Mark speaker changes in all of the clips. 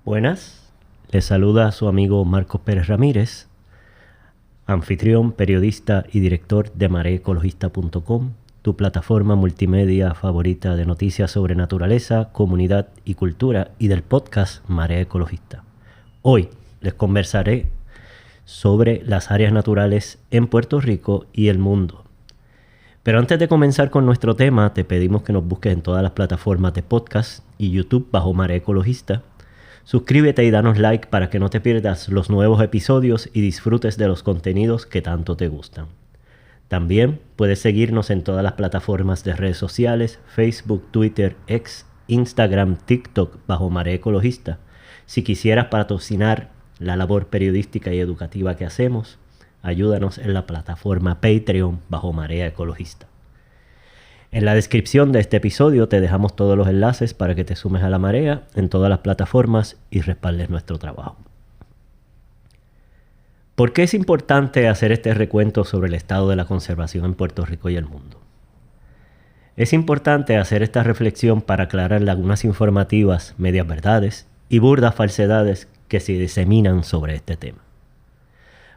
Speaker 1: Buenas, les saluda a su amigo Marcos Pérez Ramírez, anfitrión, periodista y director de mareecologista.com, tu plataforma multimedia favorita de noticias sobre naturaleza, comunidad y cultura, y del podcast Marea Ecologista. Hoy les conversaré sobre las áreas naturales en Puerto Rico y el mundo. Pero antes de comenzar con nuestro tema, te pedimos que nos busques en todas las plataformas de podcast y YouTube bajo Marea Ecologista. Suscríbete y danos like para que no te pierdas los nuevos episodios y disfrutes de los contenidos que tanto te gustan. También puedes seguirnos en todas las plataformas de redes sociales, Facebook, Twitter, X, Instagram, TikTok bajo Marea Ecologista. Si quisieras patrocinar la labor periodística y educativa que hacemos, ayúdanos en la plataforma Patreon bajo Marea Ecologista. En la descripción de este episodio te dejamos todos los enlaces para que te sumes a la marea en todas las plataformas y respaldes nuestro trabajo. ¿Por qué es importante hacer este recuento sobre el estado de la conservación en Puerto Rico y el mundo? Es importante hacer esta reflexión para aclarar lagunas informativas, medias verdades y burdas falsedades que se diseminan sobre este tema.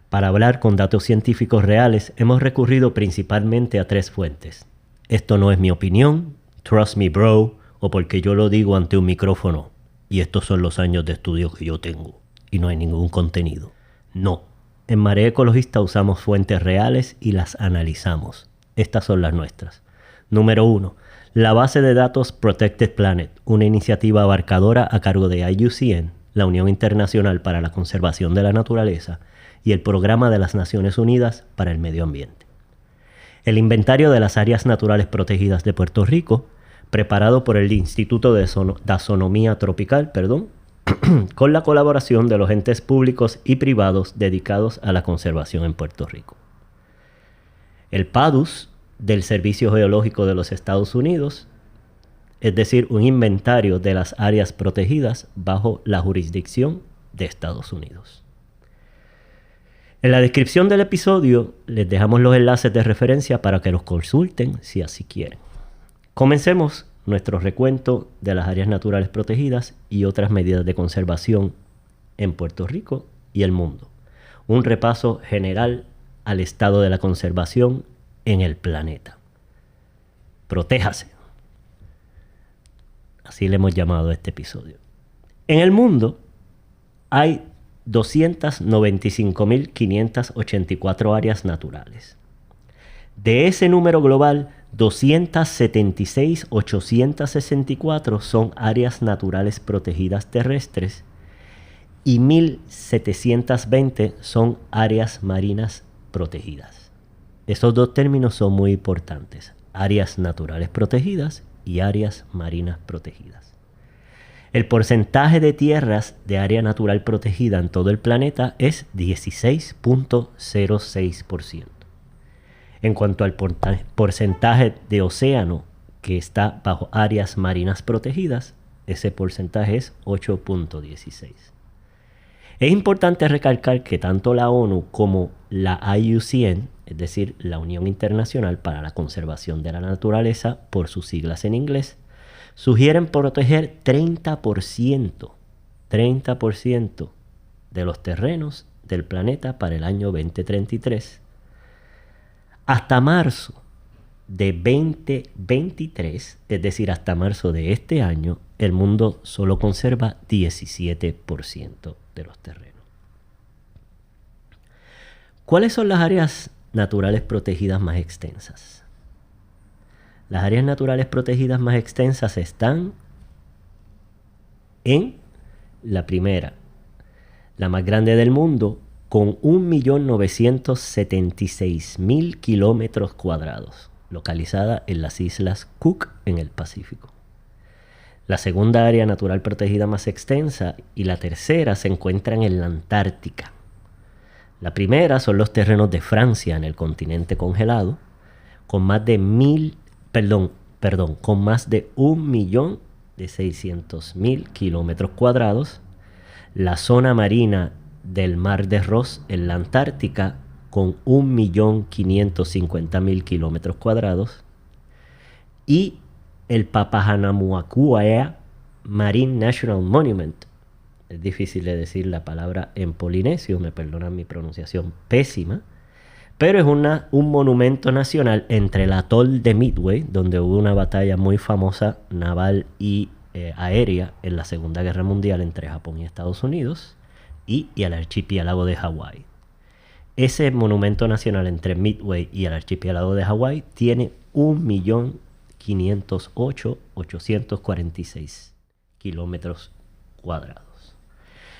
Speaker 1: Para hablar con datos científicos reales hemos recurrido principalmente a tres fuentes. Esto no es mi opinión, trust me bro, o porque yo lo digo ante un micrófono y estos son los años de estudio que yo tengo y no hay ningún contenido. No, en Marea Ecologista usamos fuentes reales y las analizamos. Estas son las nuestras. Número 1. La base de datos Protected Planet, una iniciativa abarcadora a cargo de IUCN, la Unión Internacional para la Conservación de la Naturaleza, y el Programa de las Naciones Unidas para el Medio Ambiente. El inventario de las áreas naturales protegidas de Puerto Rico, preparado por el Instituto de Taxonomía Tropical, con la colaboración de los entes públicos y privados dedicados a la conservación en Puerto Rico. El PADUS del Servicio Geológico de los Estados Unidos, es decir, un inventario de las áreas protegidas bajo la jurisdicción de Estados Unidos. En la descripción del episodio les dejamos los enlaces de referencia para que los consulten si así quieren. Comencemos nuestro recuento de las áreas naturales protegidas y otras medidas de conservación en Puerto Rico y el mundo. Un repaso general al estado de la conservación en el planeta. Protéjase. Así le hemos llamado a este episodio. En el mundo hay 295.584 áreas naturales. De ese número global, 276.864 son áreas naturales protegidas terrestres y 1.720 son áreas marinas protegidas. Estos dos términos son muy importantes: áreas naturales protegidas y áreas marinas protegidas. El porcentaje de tierras de área natural protegida en todo el planeta es 16.06%. En cuanto al porcentaje de océano que está bajo áreas marinas protegidas, ese porcentaje es 8.16%. Es importante recalcar que tanto la ONU como la IUCN, es decir, la Unión Internacional para la Conservación de la Naturaleza, por sus siglas en inglés, sugieren proteger 30% de los terrenos del planeta para el año 2033. Hasta marzo de 2023, es decir, hasta marzo de este año, el mundo solo conserva 17% de los terrenos. ¿Cuáles son las áreas naturales protegidas más extensas? Las áreas naturales protegidas más extensas están en la primera, la más grande del mundo, con 1.976.000 kilómetros cuadrados, localizada en las islas Cook en el Pacífico. La segunda área natural protegida más extensa y la tercera se encuentran en la Antártica. La primera son los terrenos de Francia en el continente congelado, con más de 1.600.000 kilómetros cuadrados, la zona marina del Mar de Ross en la Antártica con 1.550.000 kilómetros cuadrados y el Papahānaumokuāea Marine National Monument es difícil de decir la palabra en polinesio, me perdonan mi pronunciación pésima, pero es un monumento nacional entre el atol de Midway, donde hubo una batalla muy famosa naval y aérea en la Segunda Guerra Mundial entre Japón y Estados Unidos, y el archipiélago de Hawái. Ese monumento nacional entre Midway y el archipiélago de Hawái tiene 1.508.846 kilómetros cuadrados.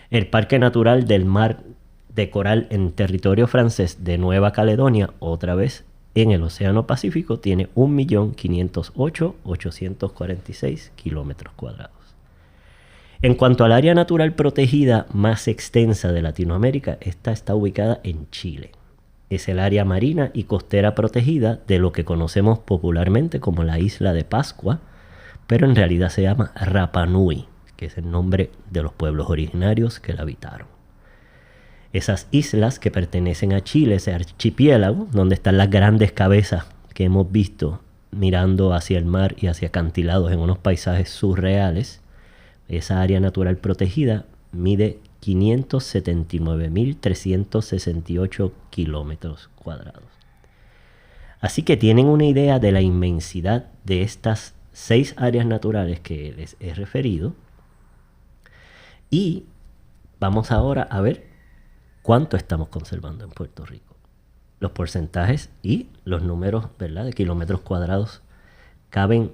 Speaker 1: El Parque Natural del Mar de Coral en territorio francés de Nueva Caledonia, otra vez en el Océano Pacífico, tiene 1.508.846 kilómetros cuadrados. En cuanto al área natural protegida más extensa de Latinoamérica, esta está ubicada en Chile. Es el área marina y costera protegida de lo que conocemos popularmente como la Isla de Pascua, pero en realidad se llama Rapa Nui, que es el nombre de los pueblos originarios que la habitaron. Esas islas que pertenecen a Chile, ese archipiélago, donde están las grandes cabezas que hemos visto mirando hacia el mar y hacia acantilados en unos paisajes surreales, esa área natural protegida mide 579.368 kilómetros cuadrados. Así que tienen una idea de la inmensidad de estas 6 áreas naturales que les he referido. Y vamos ahora a ver cuánto estamos conservando en Puerto Rico. Los porcentajes y los números, ¿verdad?, de kilómetros cuadrados caben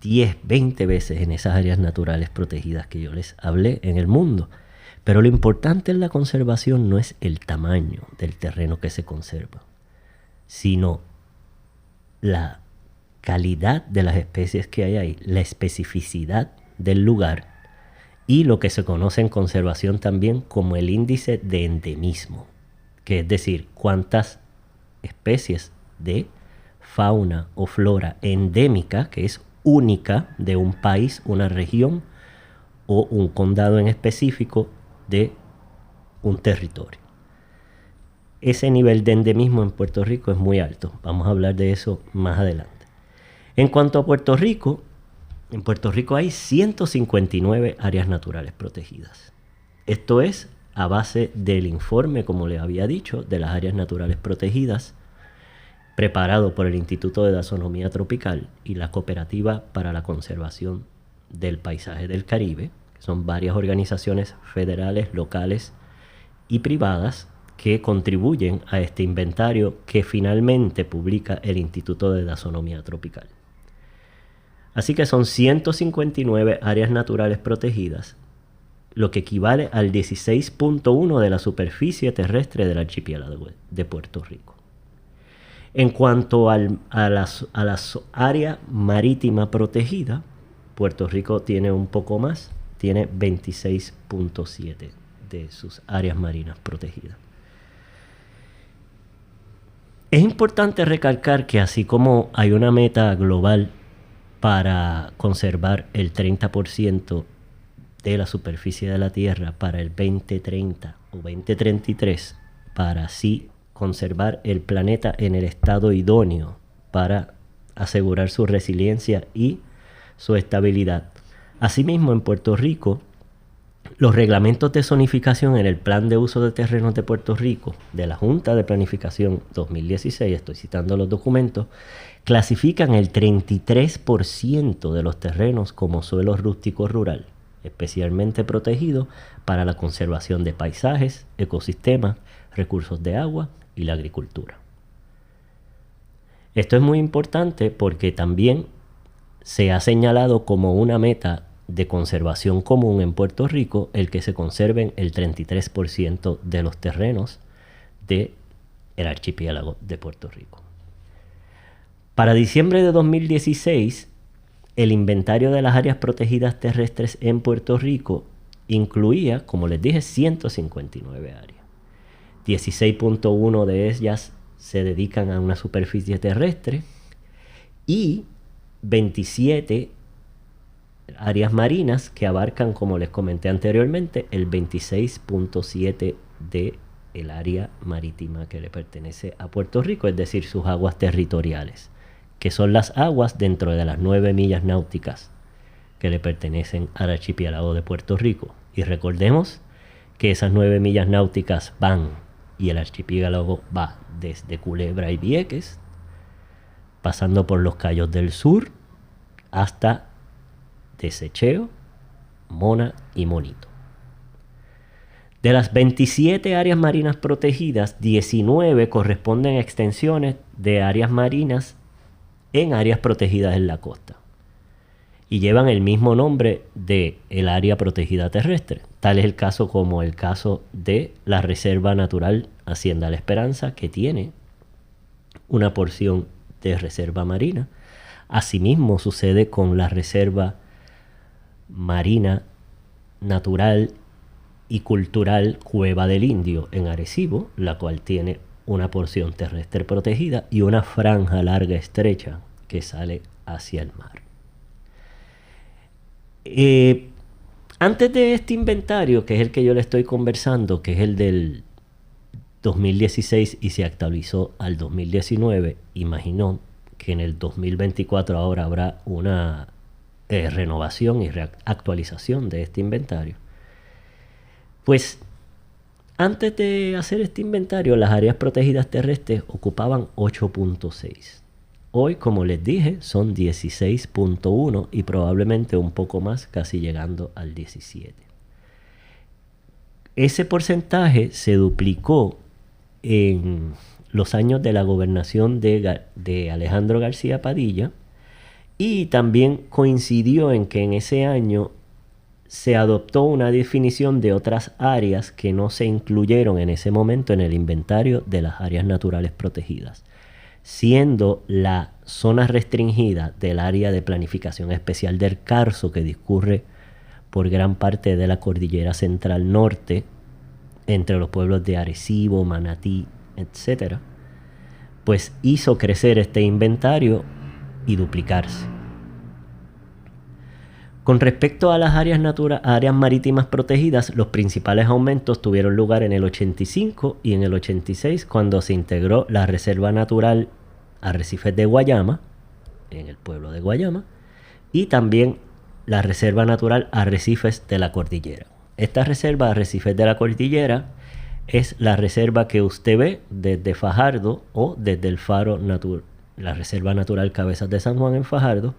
Speaker 1: 10, 20 veces en esas áreas naturales protegidas que yo les hablé en el mundo. Pero lo importante en la conservación no es el tamaño del terreno que se conserva, sino la calidad de las especies que hay ahí, la especificidad del lugar y lo que se conoce en conservación también como el índice de endemismo, que es decir, cuántas especies de fauna o flora endémica, que es única de un país, una región o un condado en específico de un territorio. Ese nivel de endemismo en Puerto Rico es muy alto. Vamos a hablar de eso más adelante. En cuanto a Puerto Rico, en Puerto Rico hay 159 áreas naturales protegidas. Esto es a base del informe, como les había dicho, de las áreas naturales protegidas, preparado por el Instituto de Taxonomía Tropical y la Cooperativa para la Conservación del Paisaje del Caribe, que son varias organizaciones federales, locales y privadas que contribuyen a este inventario que finalmente publica el Instituto de Taxonomía Tropical. Así que son 159 áreas naturales protegidas, lo que equivale al 16.1% de la superficie terrestre del archipiélago de Puerto Rico. En cuanto a las áreas marítimas protegidas, Puerto Rico tiene un poco más, tiene 26.7% de sus áreas marinas protegidas. Es importante recalcar que así como hay una meta global para conservar el 30% de la superficie de la Tierra para el 2030 o 2033, para así conservar el planeta en el estado idóneo para asegurar su resiliencia y su estabilidad. Asimismo, en Puerto Rico, los reglamentos de zonificación en el Plan de Uso de Terrenos de Puerto Rico de la Junta de Planificación 2016, estoy citando los documentos, clasifican el 33% de los terrenos como suelo rústico rural, especialmente protegido para la conservación de paisajes, ecosistemas, recursos de agua y la agricultura. Esto es muy importante porque también se ha señalado como una meta de conservación común en Puerto Rico el que se conserven el 33% de los terrenos del archipiélago de Puerto Rico. Para diciembre de 2016, el inventario de las áreas protegidas terrestres en Puerto Rico incluía, como les dije, 159 áreas. 16.1 de ellas se dedican a una superficie terrestre y 27 áreas marinas que abarcan, como les comenté anteriormente, el 26.7 del área marítima que le pertenece a Puerto Rico, es decir, sus aguas territoriales, que son las aguas dentro de las 9 millas náuticas que le pertenecen al archipiélago de Puerto Rico. Y recordemos que esas 9 millas náuticas van, y el archipiélago va desde Culebra y Vieques, pasando por los Cayos del Sur, hasta Desecheo, Mona y Monito. De las 27 áreas marinas protegidas, 19 corresponden a extensiones de áreas marinas en áreas protegidas en la costa y llevan el mismo nombre de el área protegida terrestre. Tal es el caso como el caso de la Reserva Natural Hacienda La Esperanza, que tiene una porción de reserva marina. Asimismo sucede con la Reserva Marina Natural y Cultural Cueva del Indio en Arecibo, la cual tiene una porción terrestre protegida y una franja larga estrecha que sale hacia el mar. Antes de este inventario, que es el que yo le estoy conversando, que es el del 2016 y se actualizó al 2019, imaginó que en el 2024 ahora habrá una renovación y actualización de este inventario. Pues antes de hacer este inventario, las áreas protegidas terrestres ocupaban 8.6. Hoy, como les dije, son 16.1 y probablemente un poco más, casi llegando al 17. Ese porcentaje se duplicó en los años de la gobernación de Alejandro García Padilla, y también coincidió en que en ese año se adoptó una definición de otras áreas que no se incluyeron en ese momento en el inventario de las áreas naturales protegidas, siendo la zona restringida del área de planificación especial del Carso, que discurre por gran parte de la cordillera central norte, entre los pueblos de Arecibo, Manatí, etc., pues hizo crecer este inventario y duplicarse. Con respecto a las áreas marítimas protegidas, los principales aumentos tuvieron lugar en el 85 y en el 86, cuando se integró la Reserva Natural Arrecifes de Guayama, en el pueblo de Guayama, y también la Reserva Natural Arrecifes de la Cordillera. Esta reserva Arrecifes de la Cordillera es la reserva que usted ve desde Fajardo o desde el faro la Reserva Natural Cabezas de San Juan en Fajardo,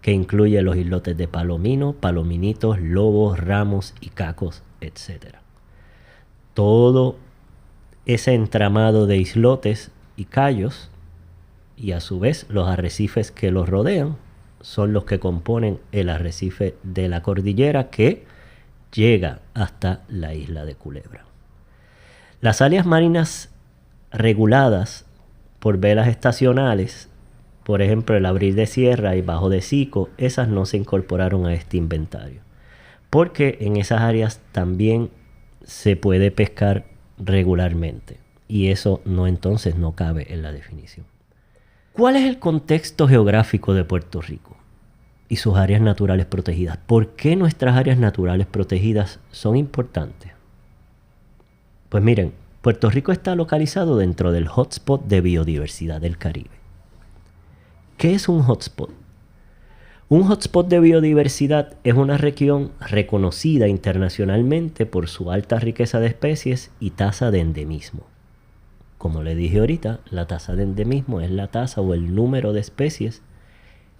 Speaker 1: que incluye los islotes de Palomino, Palominitos, Lobos, Ramos y Cacos, etc. Todo ese entramado de islotes y cayos, y a su vez los arrecifes que los rodean, son los que componen el arrecife de la cordillera que llega hasta la isla de Culebra. Las áreas marinas reguladas por velas estacionales, por ejemplo el Abril de Sierra y Bajo de Sico, esas no se incorporaron a este inventario, porque en esas áreas también se puede pescar regularmente, y eso entonces no cabe en la definición. ¿Cuál es el contexto geográfico de Puerto Rico y sus áreas naturales protegidas? ¿Por qué nuestras áreas naturales protegidas son importantes? Pues miren, Puerto Rico está localizado dentro del hotspot de biodiversidad del Caribe. ¿Qué es un hotspot? Un hotspot de biodiversidad es una región reconocida internacionalmente por su alta riqueza de especies y tasa de endemismo. Como le dije ahorita, la tasa de endemismo es la tasa o el número de especies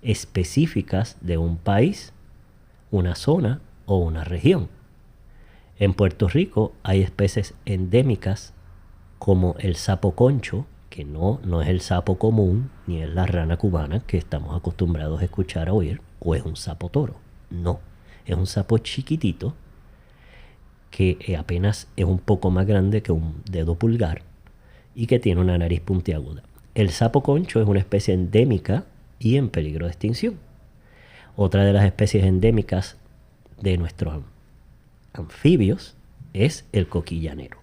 Speaker 1: específicas de un país, una zona o una región. En Puerto Rico hay especies endémicas como el sapo concho, que no es el sapo común ni es la rana cubana que estamos acostumbrados a escuchar o oír, o es un sapo toro. No, es un sapo chiquitito que apenas es un poco más grande que un dedo pulgar y que tiene una nariz puntiaguda. El sapo concho es una especie endémica y en peligro de extinción. Otra de las especies endémicas de nuestros anfibios es el coquí llanero,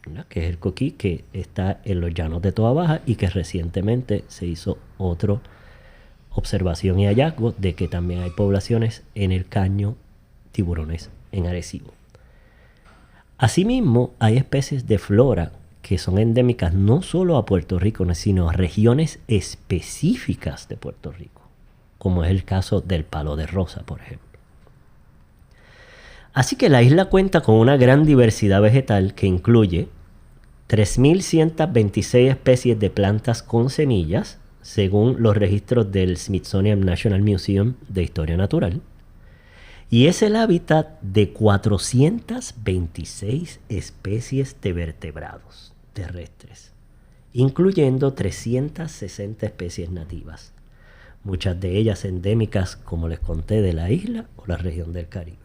Speaker 1: ¿verdad? Que es el coquí que está en los llanos de Toa Baja y que recientemente se hizo otra observación y hallazgo de que también hay poblaciones en el caño Tiburones en Arecibo. Asimismo, hay especies de flora que son endémicas no solo a Puerto Rico, sino a regiones específicas de Puerto Rico, como es el caso del palo de rosa, por ejemplo. Así que la isla cuenta con una gran diversidad vegetal que incluye 3.126 especies de plantas con semillas, según los registros del Smithsonian National Museum de Historia Natural, y es el hábitat de 426 especies de vertebrados terrestres, incluyendo 360 especies nativas, muchas de ellas endémicas, como les conté, de la isla o la región del Caribe.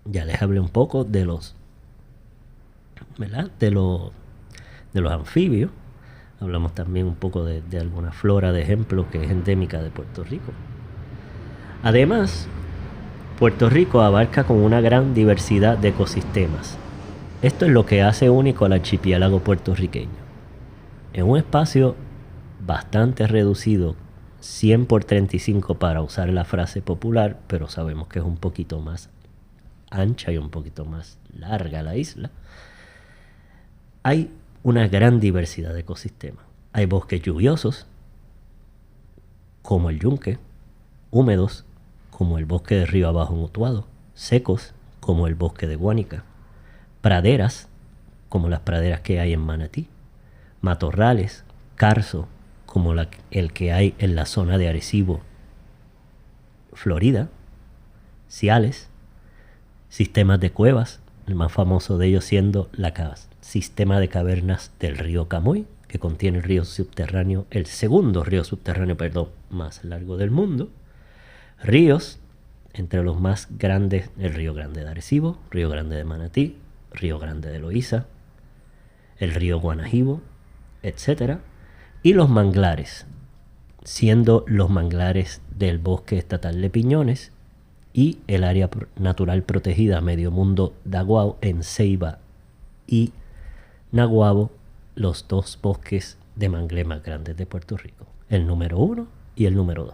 Speaker 1: Ya les hablé un poco de los, ¿verdad? De los anfibios. Hablamos también un poco de alguna flora de ejemplo que es endémica de Puerto Rico. Además, Puerto Rico abarca con una gran diversidad de ecosistemas. Esto es lo que hace único al archipiélago puertorriqueño. En un espacio bastante reducido, 100 por 35 para usar la frase popular, pero sabemos que es un poquito más ancha y un poquito más larga la isla, hay una gran diversidad de ecosistemas. Hay bosques lluviosos, como el yunque, húmedos, como el bosque de Río Abajo en Utuado, secos, como el bosque de Guánica, praderas, como las praderas que hay en Manatí, matorrales, carso, como el que hay en la zona de Arecibo, Florida, ciales, sistemas de cuevas, el más famoso de ellos siendo sistema de cavernas del río Camoy, que contiene el río subterráneo, el segundo río subterráneo, más largo del mundo. Ríos, entre los más grandes, el Río Grande de Arecibo, Río Grande de Manatí, Río Grande de Loíza, el río Guanajibo, etc. Y los manglares, siendo los manglares del Bosque Estatal de Piñones y el área natural protegida Medio Mundo Daguao en Ceiba y Naguabo, los dos bosques de mangle más grandes de Puerto Rico, el número 1 y el número 2.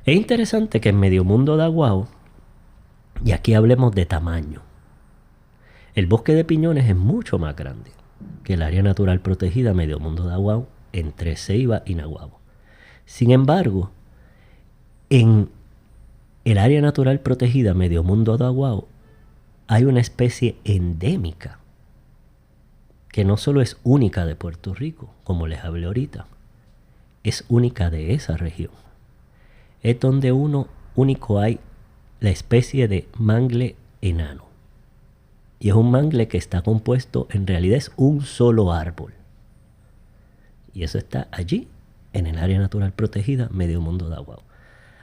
Speaker 1: Es interesante que en Medio Mundo Daguao, y aquí hablemos de tamaño, el bosque de Piñones es mucho más grande que el área natural protegida Medio Mundo Daguao entre Ceiba y Naguabo. Sin embargo, en el área natural protegida Medio Mundo Daguao hay una especie endémica que no solo es única de Puerto Rico, como les hablé ahorita, es única de esa región. Es donde único hay la especie de mangle enano. Y es un mangle que está compuesto, en realidad es un solo árbol. Y eso está allí, en el área natural protegida Medio Mundo Daguao.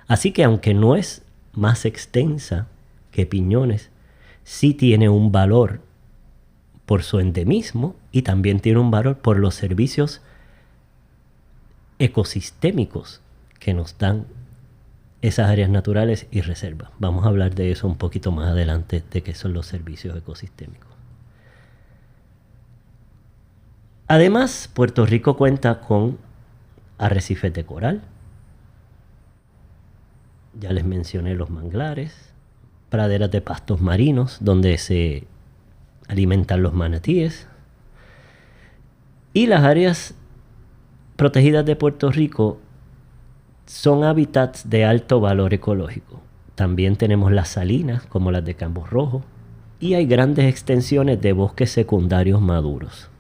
Speaker 1: Así que aunque no es más extensa que Piñones, sí tiene un valor por su endemismo y también tiene un valor por los servicios ecosistémicos que nos dan esas áreas naturales y reservas. Vamos a hablar de eso un poquito más adelante, de qué son los servicios ecosistémicos. Además, Puerto Rico cuenta con arrecifes de coral. Ya les mencioné los manglares, praderas de pastos marinos, donde se alimentan los manatíes. Y las áreas protegidas de Puerto Rico son hábitats de alto valor ecológico. También tenemos las salinas, como las de Cambos Rojos, y hay grandes extensiones de bosques secundarios maduros.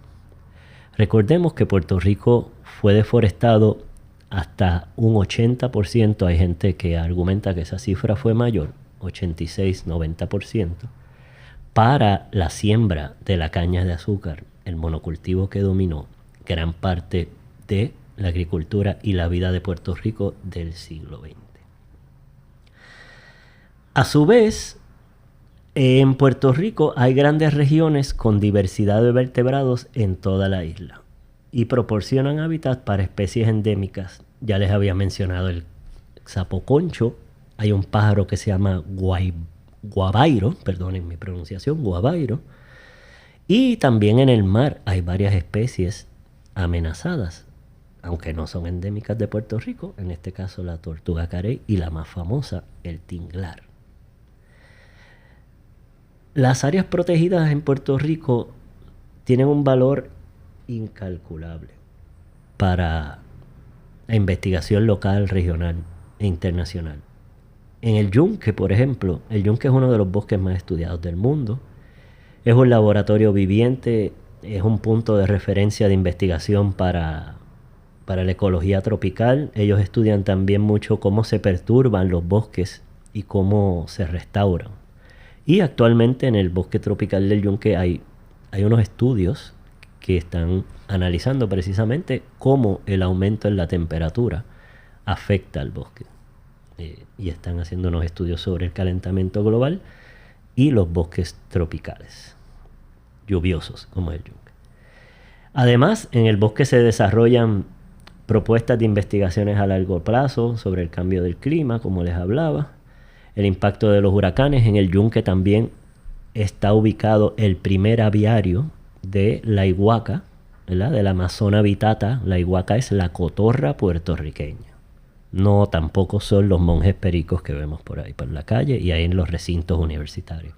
Speaker 1: Recordemos que Puerto Rico fue deforestado hasta un 80%. Hay gente que argumenta que esa cifra fue mayor, 86-90%, para la siembra de la caña de azúcar, el monocultivo que dominó gran parte de la agricultura y la vida de Puerto Rico del siglo XX. A su vez, en Puerto Rico hay grandes regiones con diversidad de vertebrados en toda la isla y proporcionan hábitat para especies endémicas. Ya les había mencionado el sapo concho. Hay un pájaro que se llama guabairo, perdonen mi pronunciación, guabairo. Y también en el mar hay varias especies amenazadas, aunque no son endémicas de Puerto Rico, en este caso la tortuga carey y la más famosa, el tinglar. Las áreas protegidas en Puerto Rico tienen un valor incalculable para la investigación local, regional e internacional. En el yunque, por ejemplo, el yunque es uno de los bosques más estudiados del mundo. Es un laboratorio viviente, es un punto de referencia de investigación para la ecología tropical. Ellos estudian también mucho cómo se perturban los bosques y cómo se restauran. Y actualmente en el bosque tropical del Yunque hay unos estudios que están analizando precisamente cómo el aumento en la temperatura afecta al bosque. Y están haciendo unos estudios sobre el calentamiento global y los bosques tropicales, lluviosos como el Yunque. Además, en el bosque se desarrollan propuestas de investigaciones a largo plazo sobre el cambio del clima, como les hablaba, el impacto de los huracanes. En el Yunque también está ubicado el primer aviario de la iguaca, ¿verdad? De la Amazona vitata. La iguaca es la cotorra puertorriqueña. No, tampoco son los monjes pericos que vemos por ahí por la calle y ahí en los recintos universitarios.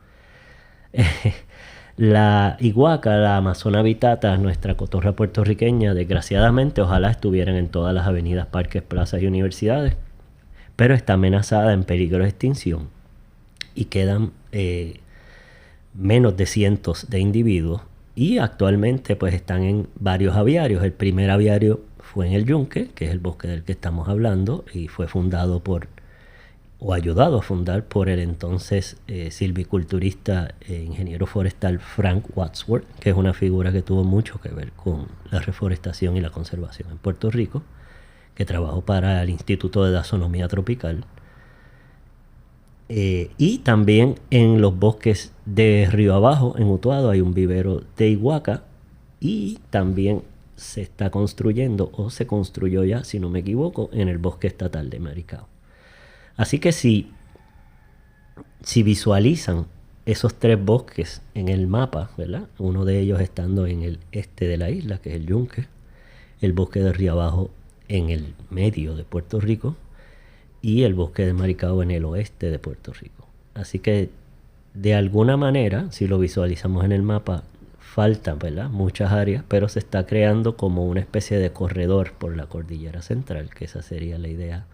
Speaker 1: La iguaca, la Amazona vitata, nuestra cotorra puertorriqueña, desgraciadamente, ojalá estuvieran en todas las avenidas, parques, plazas y universidades, pero está amenazada, en peligro de extinción, y quedan menos de cientos de individuos, y actualmente pues están en varios aviarios. El primer aviario fue en el Yunque, que es el bosque del que estamos hablando, y fue fundado o ayudado a fundar por el entonces silviculturista e ingeniero forestal Frank Wadsworth, que es una figura que tuvo mucho que ver con la reforestación y la conservación en Puerto Rico, que trabajó para el Instituto de Taxonomía Tropical. Y también en los bosques de Río Abajo, en Utuado, hay un vivero de iguaca, y también se está construyendo, o se construyó ya, si no me equivoco, en el bosque estatal de Maricao. Así que si visualizan esos tres bosques en el mapa, ¿verdad? Uno de ellos estando en el este de la isla, que es el Yunque, el bosque de Río Abajo en el medio de Puerto Rico y el bosque de Maricao en el oeste de Puerto Rico. Así que de alguna manera, si lo visualizamos en el mapa, faltan, ¿verdad?, muchas áreas, pero se está creando como una especie de corredor por la cordillera central, que esa sería la idea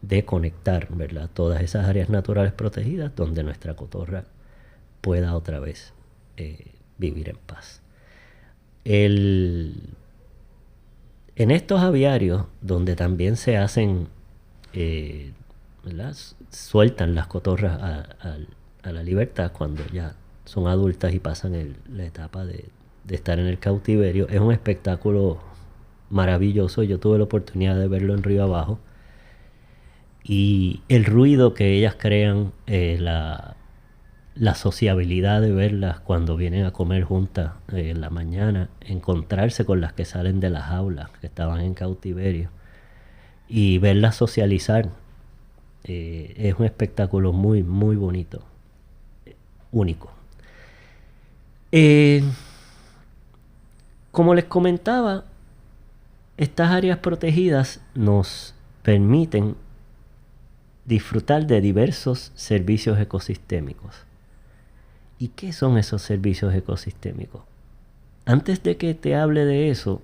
Speaker 1: de conectar, ¿verdad?, todas esas áreas naturales protegidas donde nuestra cotorra pueda otra vez vivir en paz. En estos aviarios, donde también se hacen, ¿verdad?, sueltan las cotorras a la libertad cuando ya son adultas y pasan la etapa de estar en el cautiverio, es un espectáculo maravilloso. Yo tuve la oportunidad de verlo en Río Abajo. Y el ruido que ellas crean, la sociabilidad de verlas cuando vienen a comer juntas en la mañana, encontrarse con las que salen de las jaulas que estaban en cautiverio y verlas socializar, es un espectáculo muy, muy bonito, único. Como les comentaba, estas áreas protegidas nos permiten disfrutar de diversos servicios ecosistémicos. ¿Y qué son esos servicios ecosistémicos? Antes de que te hable de eso,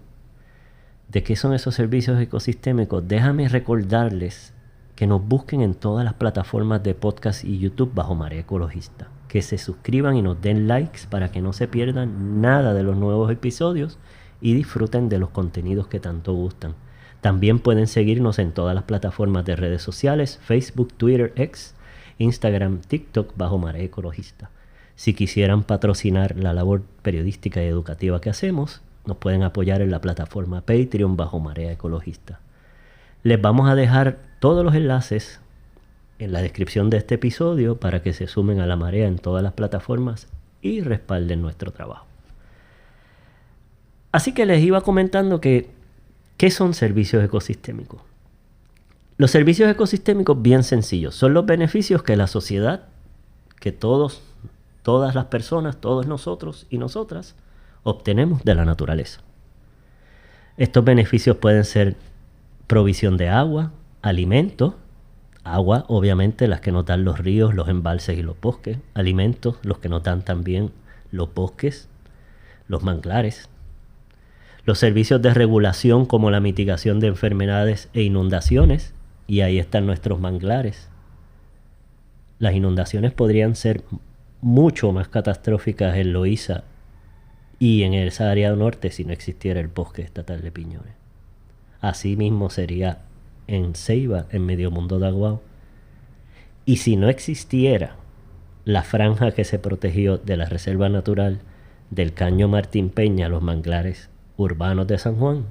Speaker 1: de qué son esos servicios ecosistémicos, déjame recordarles que nos busquen en todas las plataformas de podcast y YouTube bajo Marea Ecologista, que se suscriban y nos den likes para que no se pierdan nada de los nuevos episodios y disfruten de los contenidos que tanto gustan. También pueden seguirnos en todas las plataformas de redes sociales: Facebook, Twitter, X, Instagram, TikTok bajo Marea Ecologista. Si quisieran patrocinar la labor periodística y educativa que hacemos, nos pueden apoyar en la plataforma Patreon bajo Marea Ecologista. Les vamos a dejar todos los enlaces en la descripción de este episodio para que se sumen a la marea en todas las plataformas y respalden nuestro trabajo. Así que les iba comentando que ¿qué son servicios ecosistémicos? Los servicios ecosistémicos, bien sencillos, son los beneficios que la sociedad, que todas las personas, todos nosotros y nosotras, obtenemos de la naturaleza. Estos beneficios pueden ser provisión de agua, alimentos, agua, obviamente, las que nos dan los ríos, los embalses y los bosques, alimentos, los que nos dan también los bosques, los manglares. Los servicios de regulación como la mitigación de enfermedades e inundaciones, y ahí están nuestros manglares. Las inundaciones podrían ser mucho más catastróficas en Loíza y en esa área norte si no existiera el bosque estatal de piñones. Asimismo sería en Ceiba, en Medio Mundo de Aguao. Y si no existiera la franja que se protegió de la Reserva Natural del Caño Martín Peña, los manglares urbanos de San Juan,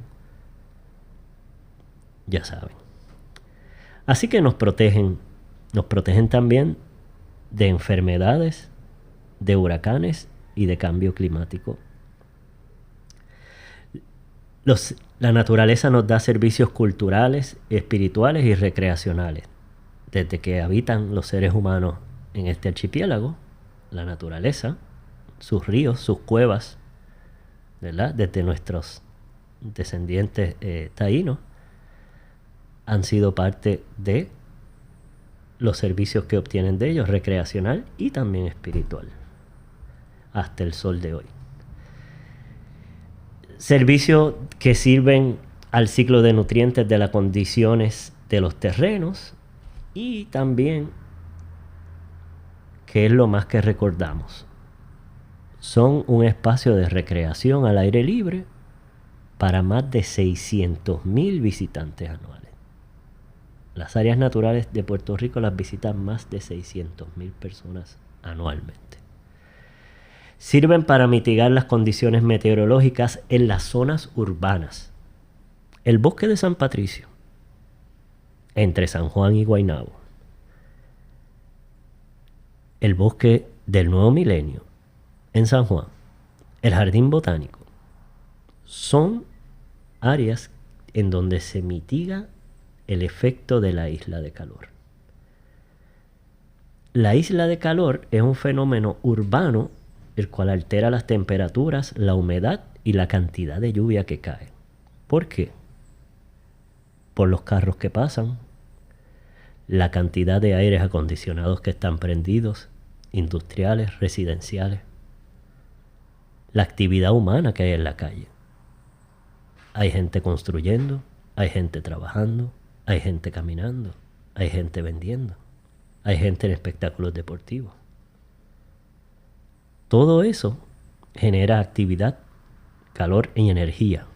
Speaker 1: ya saben. Así que nos protegen también de enfermedades, de huracanes y de cambio climático. La naturaleza nos da servicios culturales, espirituales y recreacionales. Desde que habitan los seres humanos en este archipiélago, la naturaleza, sus ríos, sus cuevas, ¿verdad? Desde nuestros descendientes taínos, han sido parte de los servicios que obtienen de ellos, recreacional y también espiritual, hasta el sol de hoy. Servicios que sirven al ciclo de nutrientes de las condiciones de los terrenos y también, que es lo más que recordamos, son un espacio de recreación al aire libre para más de 600,000 visitantes anuales. Las áreas naturales de Puerto Rico las visitan más de 600,000 personas anualmente. Sirven para mitigar las condiciones meteorológicas en las zonas urbanas. El bosque de San Patricio, entre San Juan y Guaynabo. El bosque del Nuevo Milenio, en San Juan. El Jardín Botánico. Son áreas en donde se mitiga el efecto de la isla de calor. La isla de calor es un fenómeno urbano el cual altera las temperaturas, la humedad y la cantidad de lluvia que cae. ¿Por qué? Por los carros que pasan, la cantidad de aires acondicionados que están prendidos, industriales, residenciales, la actividad humana que hay en la calle. Hay gente construyendo, hay gente trabajando, hay gente caminando, hay gente vendiendo, hay gente en espectáculos deportivos. Todo eso genera actividad, calor y energía.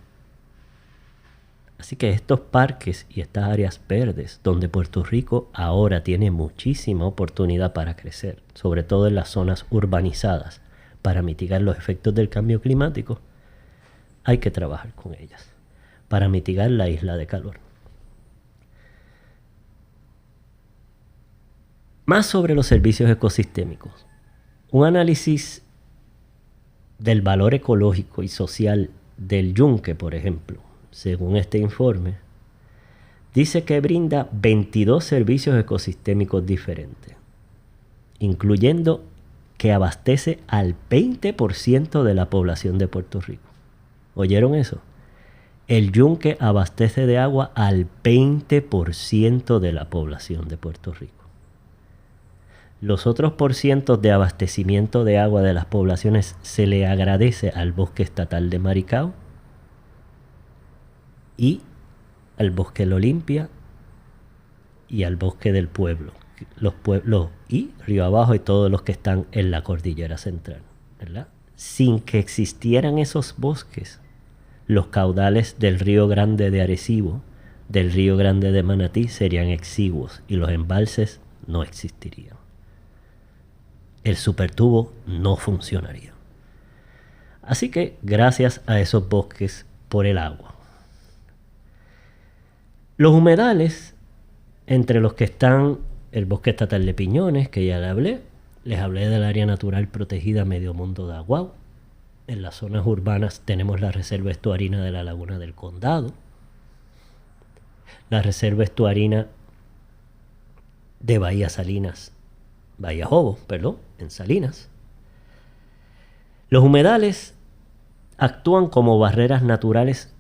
Speaker 1: Así que estos parques y estas áreas verdes, donde Puerto Rico ahora tiene muchísima oportunidad para crecer, sobre todo en las zonas urbanizadas, para mitigar los efectos del cambio climático, hay que trabajar con ellas, para mitigar la isla de calor. Más sobre los servicios ecosistémicos. Un análisis del valor ecológico y social del yunque, por ejemplo, según este informe, dice que brinda 22 servicios ecosistémicos diferentes, incluyendo que abastece al 20% de la población de Puerto Rico. ¿Oyeron eso? El yunque abastece de agua al 20% de la población de Puerto Rico. Los otros porcientos de abastecimiento de agua de las poblaciones se le agradece al bosque estatal de Maricao y al bosque Lo Limpia y al bosque del pueblo, los pueblos y Río Abajo y todos los que están en la cordillera central, ¿verdad? Sin que existieran esos bosques, los caudales del Río Grande de Arecibo, del Río Grande de Manatí serían exiguos y los embalses no existirían. El supertubo no funcionaría. Así que gracias a esos bosques por el agua. Los humedales, entre los que están el bosque estatal de Piñones, que ya les hablé del área natural protegida Medio Mundo de Aguao. En las zonas urbanas tenemos la reserva estuarina de la Laguna del Condado, la reserva estuarina de Bahía Jobo, en Salinas. Los humedales actúan como barreras naturales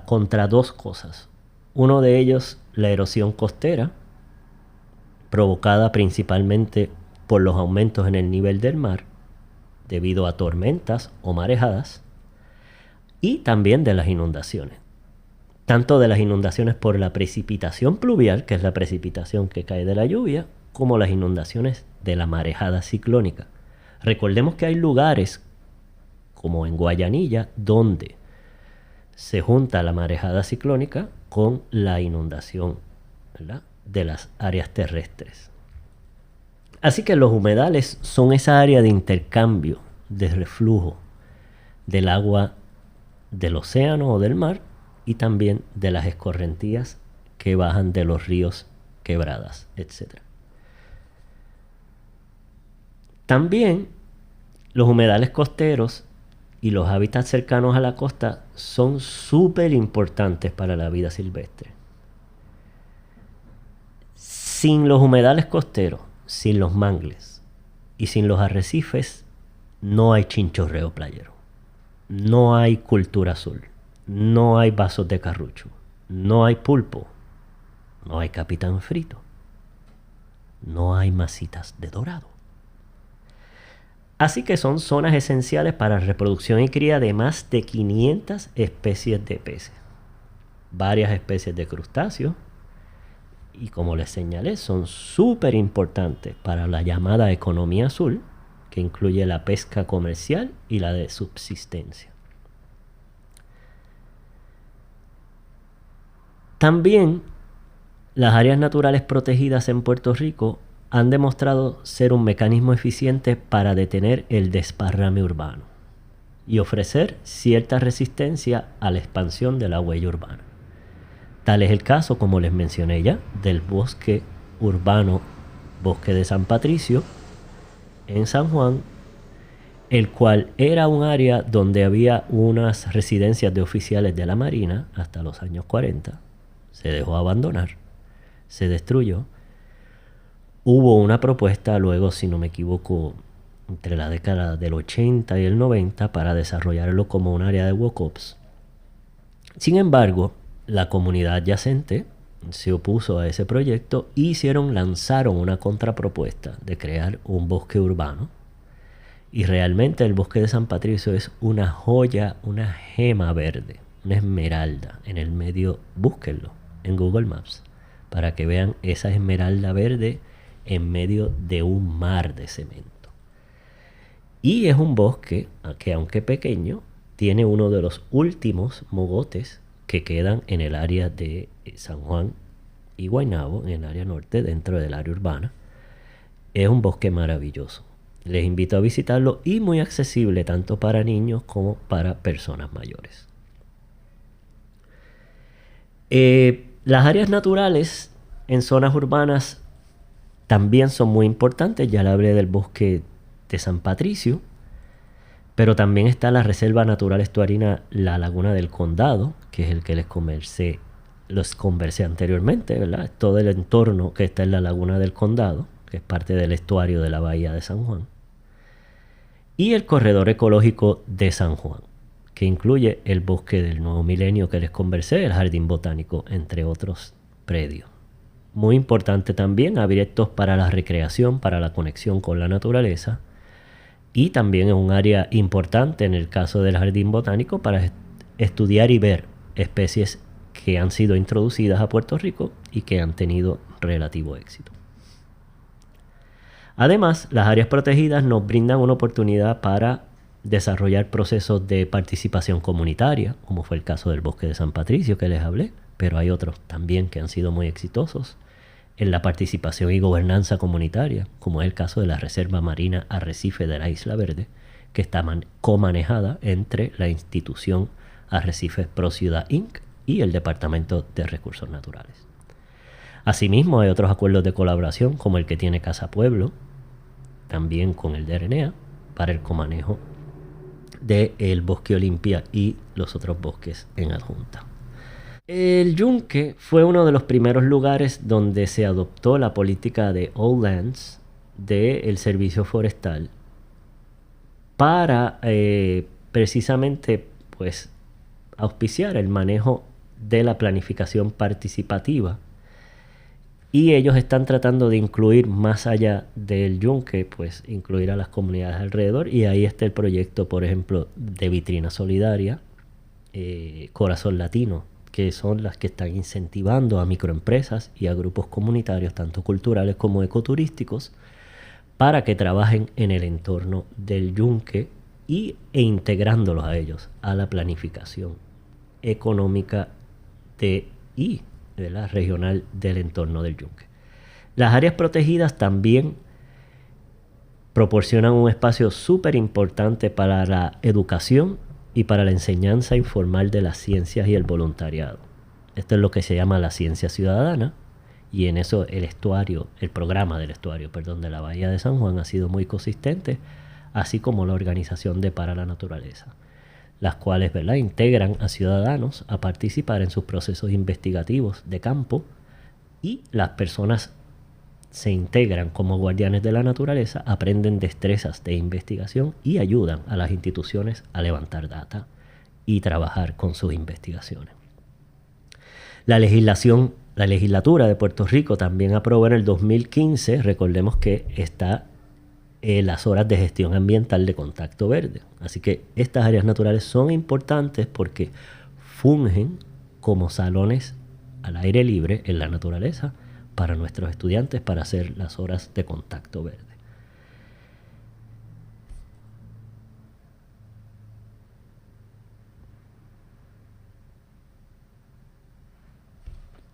Speaker 1: contra dos cosas. Uno de ellos, la erosión costera, provocada principalmente por los aumentos en el nivel del mar, debido a tormentas o marejadas, y también de las inundaciones. Tanto de las inundaciones por la precipitación pluvial, que es la precipitación que cae de la lluvia, como las inundaciones de la marejada ciclónica. Recordemos que hay lugares, como en Guayanilla, donde se junta la marejada ciclónica con la inundación, ¿verdad?, de las áreas terrestres. Así que los humedales son esa área de intercambio, de reflujo del agua del océano o del mar y también de las escorrentías que bajan de los ríos, quebradas, etc. También los humedales costeros y los hábitats cercanos a la costa son súper importantes para la vida silvestre. Sin los humedales costeros, sin los mangles y sin los arrecifes, no hay chinchorreo playero. No hay cultura azul. No hay vasos de carrucho. No hay pulpo. No hay capitán frito. No hay masitas de dorado. Así que son zonas esenciales para reproducción y cría de más de 500 especies de peces, varias especies de crustáceos, y como les señalé, son súper importantes para la llamada economía azul, que incluye la pesca comercial y la de subsistencia. También las áreas naturales protegidas en Puerto Rico han demostrado ser un mecanismo eficiente para detener el desparrame urbano y ofrecer cierta resistencia a la expansión de la huella urbana. Tal es el caso, como les mencioné ya, del bosque urbano, Bosque de San Patricio, en San Juan, el cual era un área donde había unas residencias de oficiales de la Marina hasta los años 40. Se dejó abandonar, se destruyó. Hubo una propuesta luego, si no me equivoco, entre la década del 80 y el 90 para desarrollarlo como un área de walk-ups. Sin embargo, la comunidad adyacente se opuso a ese proyecto y lanzaron una contrapropuesta de crear un bosque urbano. Y realmente el bosque de San Patricio es una joya, una gema verde, una esmeralda en el medio. Búsquenlo en Google Maps para que vean esa esmeralda verde en medio de un mar de cemento. Y es un bosque que, aunque pequeño, tiene uno de los últimos mogotes que quedan en el área de San Juan y Guaynabo, en el área norte, dentro del área urbana. Es un bosque maravilloso. Les invito a visitarlo y muy accesible tanto para niños como para personas mayores. Las áreas naturales en zonas urbanas también son muy importantes. Ya le hablé del bosque de San Patricio, pero también está la Reserva Natural Estuarina La Laguna del Condado, que es el que les conversé anteriormente, ¿verdad? Todo el entorno que está en la Laguna del Condado, que es parte del estuario de la Bahía de San Juan. Y el Corredor Ecológico de San Juan, que incluye el Bosque del Nuevo Milenio que les conversé, el Jardín Botánico, entre otros predios. Muy importante también, abiertos para la recreación, para la conexión con la naturaleza. Y también es un área importante en el caso del Jardín Botánico para estudiar y ver especies que han sido introducidas a Puerto Rico y que han tenido relativo éxito. Además, las áreas protegidas nos brindan una oportunidad para desarrollar procesos de participación comunitaria, como fue el caso del Bosque de San Patricio que les hablé, pero hay otros también que han sido muy exitosos en la participación y gobernanza comunitaria, como es el caso de la Reserva Marina Arrecife de la Isla Verde, que está comanejada entre la institución Arrecifes Pro Ciudad Inc. y el Departamento de Recursos Naturales. Asimismo, hay otros acuerdos de colaboración, como el que tiene Casa Pueblo, también con el DRNA, para el comanejo del Bosque Olimpia y los otros bosques en adjunta. El Yunque fue uno de los primeros lugares donde se adoptó la política de All Lands del Servicio Forestal para precisamente pues auspiciar el manejo de la planificación participativa. Y ellos están tratando de incluir más allá del Yunque, pues incluir a las comunidades alrededor. Y ahí está el proyecto, por ejemplo, de Vitrina Solidaria, Corazón Latino, que son las que están incentivando a microempresas y a grupos comunitarios, tanto culturales como ecoturísticos, para que trabajen en el entorno del yunque e integrándolos a ellos a la planificación económica ¿verdad?, regional del entorno del yunque. Las áreas protegidas también proporcionan un espacio súper importante para la educación y para la enseñanza informal de las ciencias y el voluntariado. Esto es lo que se llama la ciencia ciudadana, y en eso el programa del estuario, de la Bahía de San Juan ha sido muy consistente, así como la organización de Para la Naturaleza, las cuales, ¿verdad?, integran a ciudadanos a participar en sus procesos investigativos de campo, y las personas se integran como guardianes de la naturaleza, aprenden destrezas de investigación y ayudan a las instituciones a levantar data y trabajar con sus investigaciones. La legislatura de Puerto Rico también aprobó en el 2015, recordemos que está las horas de gestión ambiental de contacto verde. Así que estas áreas naturales son importantes porque fungen como salones al aire libre en la naturaleza para nuestros estudiantes para hacer las horas de contacto verde.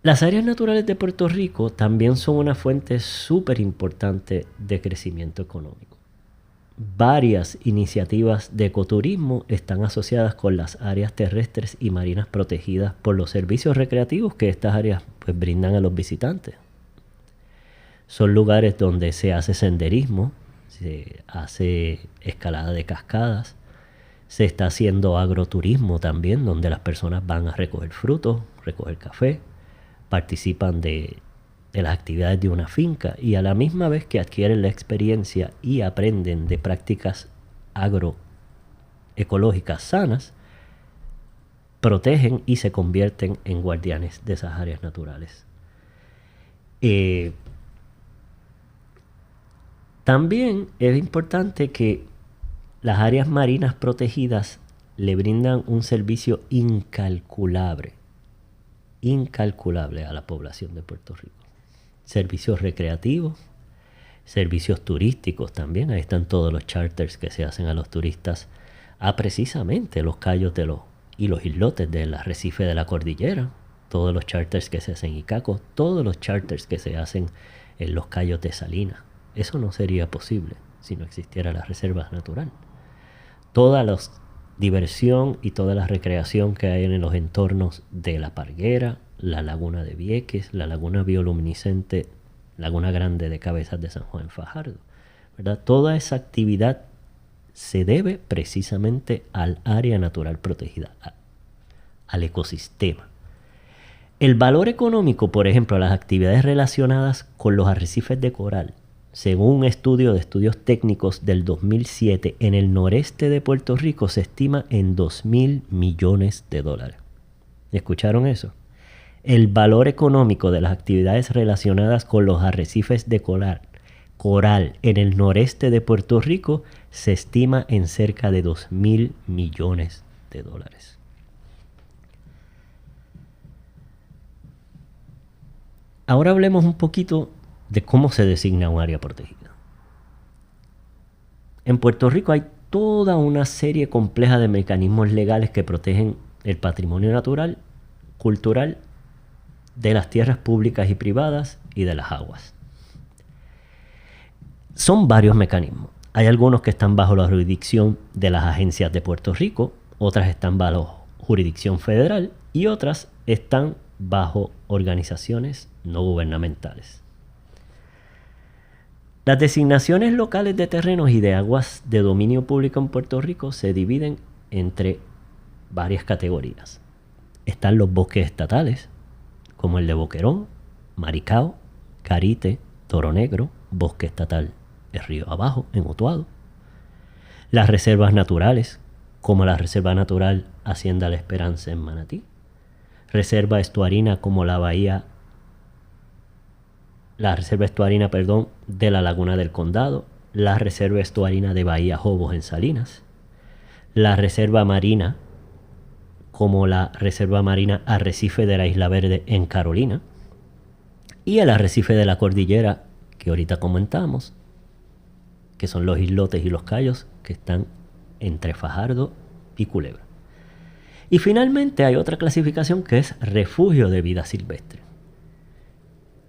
Speaker 1: Las áreas naturales de Puerto Rico también son una fuente súper importante de crecimiento económico. Varias iniciativas de ecoturismo están asociadas con las áreas terrestres y marinas protegidas por los servicios recreativos que estas áreas brindan a los visitantes. Son lugares donde se hace senderismo, se hace escalada de cascadas, se está haciendo agroturismo también, donde las personas van a recoger frutos, recoger café, participan de las actividades de una finca y a la misma vez que adquieren la experiencia y aprenden de prácticas agroecológicas sanas, protegen y se convierten en guardianes de esas áreas naturales. También es importante que las áreas marinas protegidas le brindan un servicio incalculable a la población de Puerto Rico. Servicios recreativos, servicios turísticos también. Ahí están todos los charters que se hacen a los turistas a precisamente los cayos y los islotes del arrecife de la cordillera. Todos los charters que se hacen en Icaco, todos los charters que se hacen en los cayos de Salinas. Eso no sería posible si no existiera la reserva natural. Toda la diversión y toda la recreación que hay en los entornos de La Parguera, la Laguna de Vieques, la Laguna Bioluminiscente, Laguna Grande de Cabezas de San Juan en Fajardo, ¿verdad? Toda esa actividad se debe precisamente al área natural protegida, al ecosistema. El valor económico, por ejemplo, las actividades relacionadas con los arrecifes de coral, según un estudio de estudios técnicos del 2007, en el noreste de Puerto Rico se estima en $2,000 millones. ¿Escucharon eso? El valor económico de las actividades relacionadas con los arrecifes de coral en el noreste de Puerto Rico se estima en cerca de $2,000 millones. Ahora hablemos un poquito de cómo se designa un área protegida. En Puerto Rico hay toda una serie compleja de mecanismos legales que protegen el patrimonio natural, cultural, de las tierras públicas y privadas y de las aguas. Son varios mecanismos. Hay algunos que están bajo la jurisdicción de las agencias de Puerto Rico, otras están bajo jurisdicción federal y otras están bajo organizaciones no gubernamentales. Las designaciones locales de terrenos y de aguas de dominio público en Puerto Rico se dividen entre varias categorías. Están los bosques estatales, como el de Boquerón, Maricao, Carite, Toro Negro, Bosque Estatal de Río Abajo, en Utuado. Las reservas naturales, como la Reserva Natural Hacienda La Esperanza en Manatí. Reserva estuarina como la Reserva Estuarina, de la Laguna del Condado, la Reserva Estuarina de Bahía Jobos en Salinas, la Reserva Marina como la Reserva Marina Arrecife de la Isla Verde en Carolina y el Arrecife de la Cordillera, que ahorita comentamos, que son los islotes y los cayos que están entre Fajardo y Culebra. Y finalmente hay otra clasificación que es refugio de vida silvestre.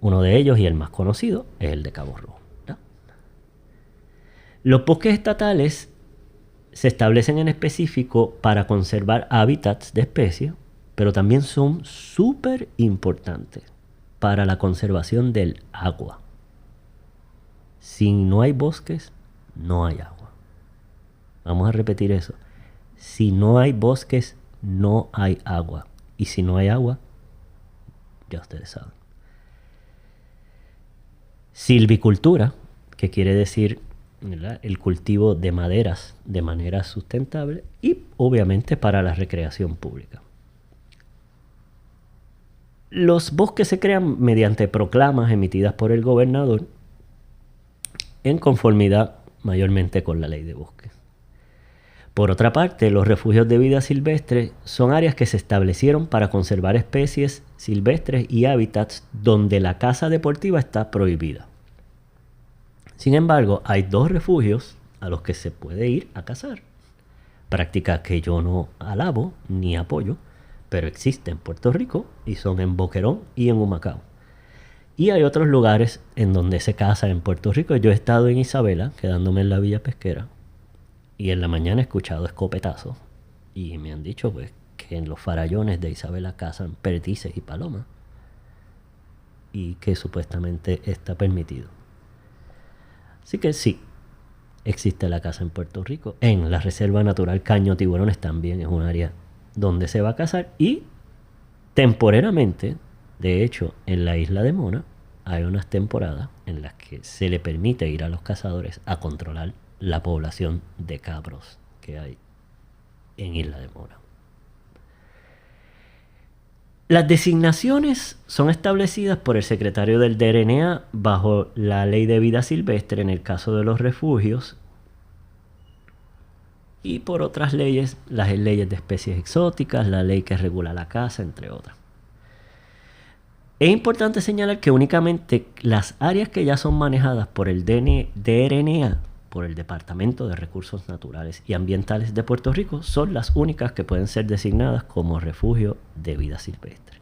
Speaker 1: Uno de ellos, y el más conocido, es el de Cabo Rojo, ¿verdad? Los bosques estatales se establecen en específico para conservar hábitats de especies, pero también son súper importantes para la conservación del agua. Si no hay bosques, no hay agua. Vamos a repetir eso. Si no hay bosques, no hay agua. Y si no hay agua, ya ustedes saben. Silvicultura, que quiere decir, ¿verdad?, el cultivo de maderas de manera sustentable, y obviamente para la recreación pública. Los bosques se crean mediante proclamas emitidas por el gobernador en conformidad mayormente con la ley de bosques. Por otra parte, los refugios de vida silvestre son áreas que se establecieron para conservar especies silvestres y hábitats donde la caza deportiva está prohibida. Sin embargo, hay dos refugios a los que se puede ir a cazar. Práctica que yo no alabo ni apoyo, pero existen en Puerto Rico y son en Boquerón y en Humacao. Y hay otros lugares en donde se caza en Puerto Rico. Yo he estado en Isabela, quedándome en la Villa Pesquera, y en la mañana he escuchado escopetazos y me han dicho pues que en los farallones de Isabela cazan perdices y palomas y que supuestamente está permitido. Así que sí, existe la caza en Puerto Rico. En la Reserva Natural Caño Tiburones también es un área donde se va a cazar, y temporeramente, de hecho, en la isla de Mona hay unas temporadas en las que se le permite ir a los cazadores a controlar la población de cabros que hay en Isla de Mona. Las designaciones son establecidas por el secretario del DRNA bajo la Ley de Vida Silvestre en el caso de los refugios, y por otras leyes, las leyes de especies exóticas, la ley que regula la caza, entre otras. Es importante señalar que únicamente las áreas que ya son manejadas por el DRNA, por el Departamento de Recursos Naturales y Ambientales de Puerto Rico, son las únicas que pueden ser designadas como refugio de vida silvestre.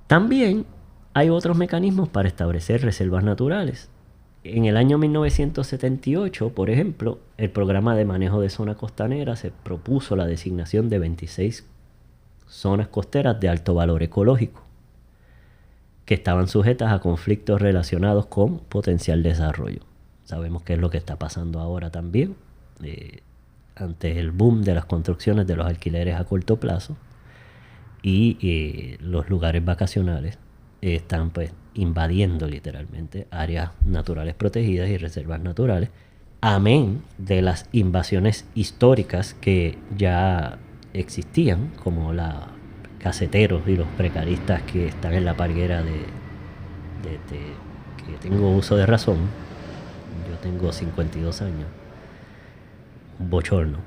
Speaker 1: También hay otros mecanismos para establecer reservas naturales. En el año 1978, por ejemplo, el Programa de Manejo de Zona Costanera se propuso la designación de 26 zonas costeras de alto valor ecológico, que estaban sujetas a conflictos relacionados con potencial desarrollo. Sabemos qué es lo que está pasando ahora también, ante el boom de las construcciones de los alquileres a corto plazo, y los lugares vacacionales están pues invadiendo literalmente áreas naturales protegidas y reservas naturales, amén de las invasiones históricas que ya existían, como los caseteros y los precaristas que están en la parguera que tengo uso de razón. Yo tengo 52 años, un bochorno.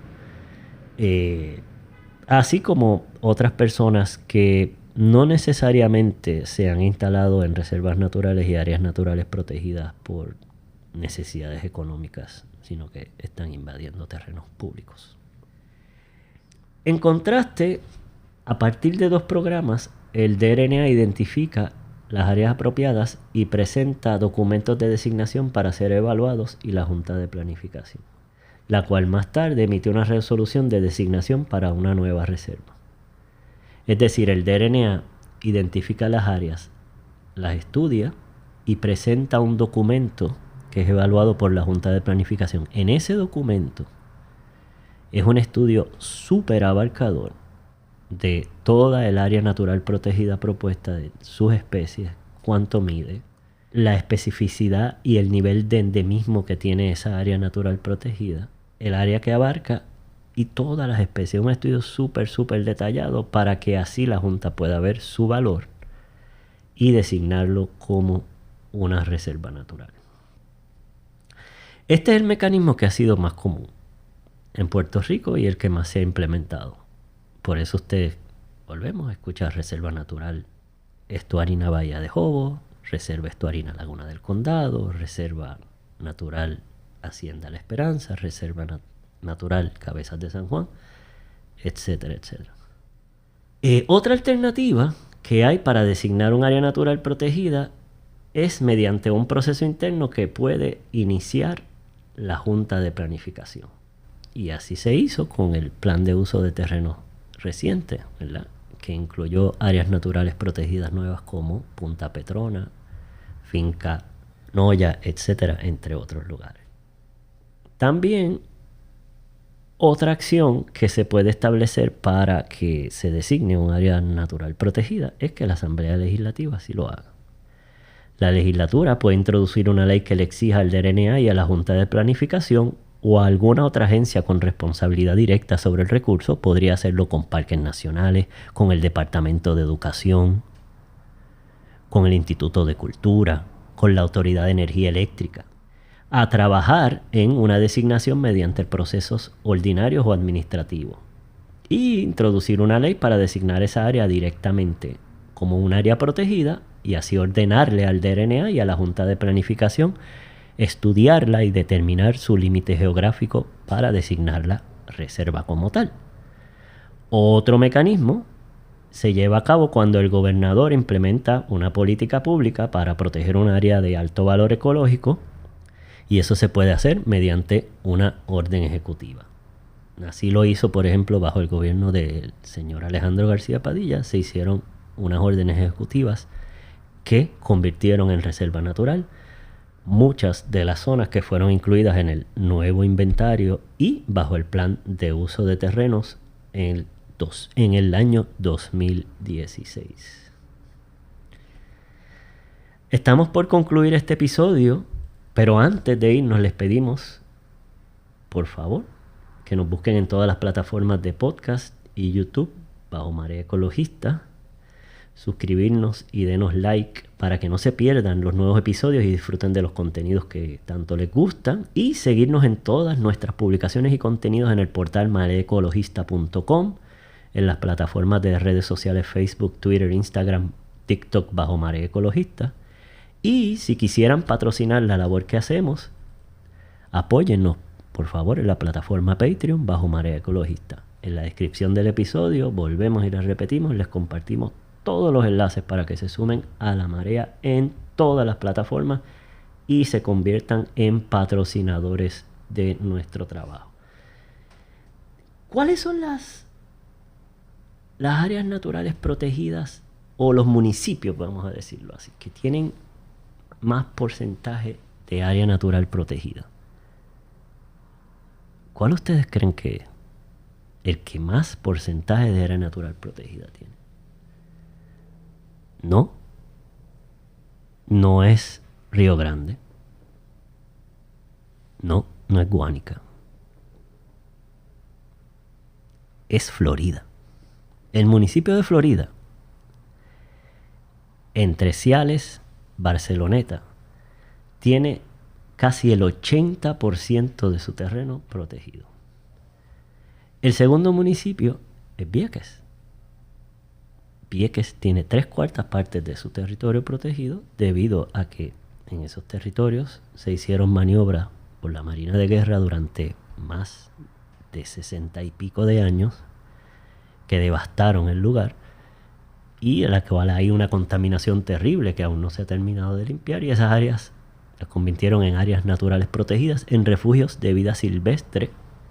Speaker 1: Así como otras personas que no necesariamente se han instalado en reservas naturales y áreas naturales protegidas por necesidades económicas, sino que están invadiendo terrenos públicos. En contraste, a partir de dos programas, el DRNA identifica las áreas apropiadas y presenta documentos de designación para ser evaluados y la Junta de Planificación, la cual más tarde emitió una resolución de designación para una nueva reserva. Es decir, el DRNA identifica las áreas, las estudia y presenta un documento que es evaluado por la Junta de Planificación. En ese documento es un estudio súper abarcador de toda el área natural protegida propuesta, de sus especies, cuánto mide, la especificidad y el nivel de endemismo que tiene esa área natural protegida, el área que abarca y todas las especies. Un estudio súper detallado para que así la Junta pueda ver su valor y designarlo como una reserva natural. Este es el mecanismo que ha sido más común. en Puerto Rico y el que más se ha implementado. Por eso volvemos a escuchar Reserva Natural Estuarina Bahía de Jobo, Reserva Estuarina Laguna del Condado, Reserva Natural Hacienda La Esperanza, Reserva Natural Cabezas de San Juan, etcétera, etcétera. Otra alternativa que hay para designar un área natural protegida es mediante un proceso interno que puede iniciar la Junta de Planificación. Y así se hizo con el plan de uso de terrenos reciente, ¿verdad? Que incluyó áreas naturales protegidas nuevas como Punta Petrona, Finca Noya, etcétera, entre otros lugares. También otra acción que se puede establecer para que se designe un área natural protegida es que la Asamblea Legislativa sí lo haga. La legislatura puede introducir una ley que le exija al DRNA y a la Junta de Planificación o a alguna otra agencia con responsabilidad directa sobre el recurso. Podría hacerlo con parques nacionales, con el Departamento de Educación, con el Instituto de Cultura, con la Autoridad de Energía Eléctrica, a trabajar en una designación mediante procesos ordinarios o administrativos y introducir una ley para designar esa área directamente como un área protegida y así ordenarle al DRNA y a la Junta de Planificación estudiarla y determinar su límite geográfico para designarla reserva como tal. Otro mecanismo se lleva a cabo cuando el gobernador implementa una política pública para proteger un área de alto valor ecológico, y eso se puede hacer mediante una orden ejecutiva. Así lo hizo, por ejemplo, bajo el gobierno del señor Alejandro García Padilla. Se hicieron unas órdenes ejecutivas que convirtieron en reserva natural muchas de las zonas que fueron incluidas en el nuevo inventario y bajo el plan de uso de terrenos en el año 2016. Estamos por concluir este episodio, pero antes de irnos les pedimos, por favor, que nos busquen en todas las plataformas de podcast y YouTube bajo Marea Ecologista, suscribirnos y denos like para que no se pierdan los nuevos episodios y disfruten de los contenidos que tanto les gustan, y seguirnos en todas nuestras publicaciones y contenidos en el portal mareecologista.com, en las plataformas de redes sociales Facebook, Twitter, Instagram, TikTok bajo Marea Ecologista. Y si quisieran patrocinar la labor que hacemos, apóyennos por favor en la plataforma Patreon bajo Marea Ecologista. En la descripción del episodio, volvemos y les repetimos, les compartimos todos los enlaces para que se sumen a la Marea en todas las plataformas y se conviertan en patrocinadores de nuestro trabajo. ¿Cuáles son las áreas naturales protegidas o los municipios, vamos a decirlo así, que tienen más porcentaje de área natural protegida? ¿Cuál ustedes creen que es el que más porcentaje de área natural protegida tiene? No es Río Grande. No es Guánica. Es Florida. El municipio de Florida, entre Ciales, Barceloneta, tiene casi el 80% de su terreno protegido. El segundo municipio es Vieques. Vieques tiene 3/4 partes de su territorio protegido debido a que en esos territorios se hicieron maniobras por la Marina de Guerra durante más de 60 y pico de años que devastaron el lugar y en la cual hay una contaminación terrible que aún no se ha terminado de limpiar, y esas áreas las convirtieron en áreas naturales protegidas, en refugios de vida silvestre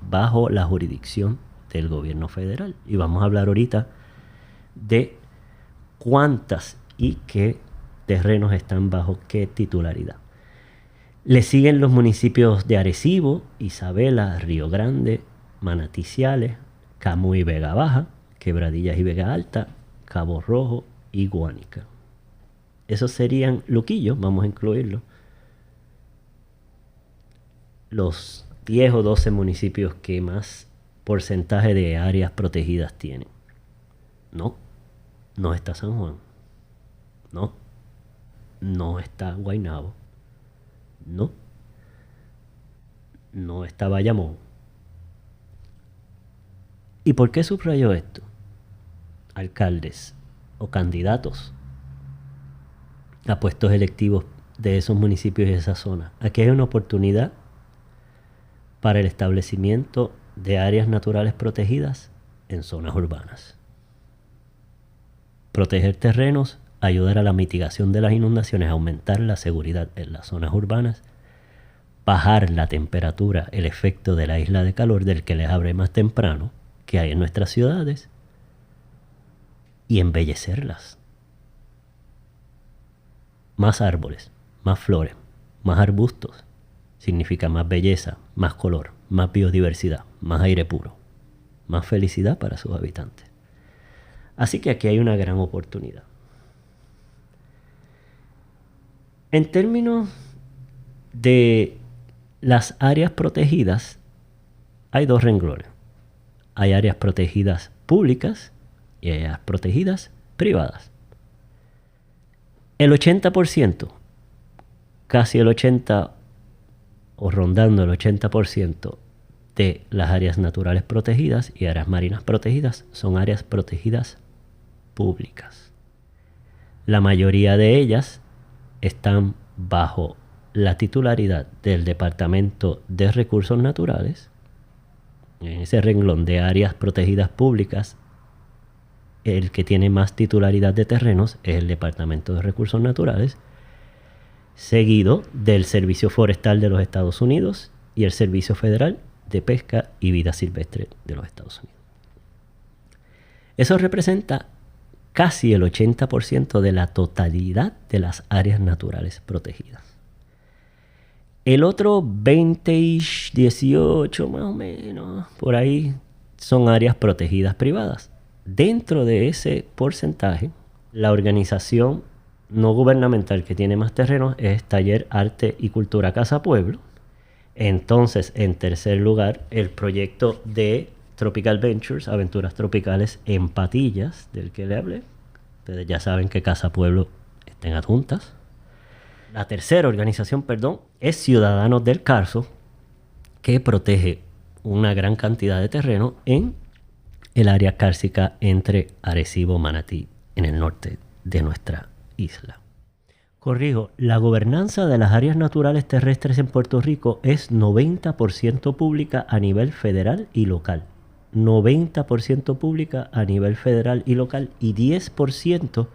Speaker 1: bajo la jurisdicción del gobierno federal. Y vamos a hablar ahorita de cuántas y qué terrenos están bajo qué titularidad. Le siguen los municipios de Arecibo, Isabela, Río Grande, Manatí Ciales, Camuy y Vega Baja, Quebradillas y Vega Alta, Cabo Rojo y Guánica. Esos serían Luquillo, vamos a incluirlo. Los 10 o 12 municipios que más porcentaje de áreas protegidas tienen. No está San Juan. No está Guaynabo. No está Bayamón. ¿Y por qué subrayo esto? Alcaldes o candidatos a puestos electivos de esos municipios y esa zona. Aquí hay una oportunidad para el establecimiento de áreas naturales protegidas en zonas urbanas. Proteger terrenos, ayudar a la mitigación de las inundaciones, aumentar la seguridad en las zonas urbanas, bajar la temperatura, el efecto de la isla de calor del que les hablé más temprano, que hay en nuestras ciudades, y embellecerlas. Más árboles, más flores, más arbustos, significa más belleza, más color, más biodiversidad, más aire puro, más felicidad para sus habitantes. Así que aquí hay una gran oportunidad. En términos de las áreas protegidas, hay dos renglones. Hay áreas protegidas públicas y áreas protegidas privadas. El 80%, casi el 80% o rondando el 80% de las áreas naturales protegidas y áreas marinas protegidas son áreas protegidas públicas. La mayoría de ellas están bajo la titularidad del Departamento de Recursos Naturales. En ese renglón de áreas protegidas públicas, el que tiene más titularidad de terrenos es el Departamento de Recursos Naturales, seguido del Servicio Forestal de los Estados Unidos y el Servicio Federal de Pesca y Vida Silvestre de los Estados Unidos. Eso representa casi el 80% de la totalidad de las áreas naturales protegidas. El otro 20, 18 más o menos, por ahí, son áreas protegidas privadas. Dentro de ese porcentaje, la organización no gubernamental que tiene más terrenos es Taller Arte y Cultura Casa Pueblo. Entonces, en tercer lugar, el proyecto de Tropical Ventures, Aventuras Tropicales en Patillas, del que le hablé. Ustedes ya saben que Casa Pueblo está en Adjuntas. La tercera organización, es Ciudadanos del Carso, que protege una gran cantidad de terreno en el área cárcica entre Arecibo y Manatí, en el norte de nuestra isla. Corrijo, la gobernanza de las áreas naturales terrestres en Puerto Rico es 90% pública a nivel federal y local. 90% pública a nivel federal y local y 10%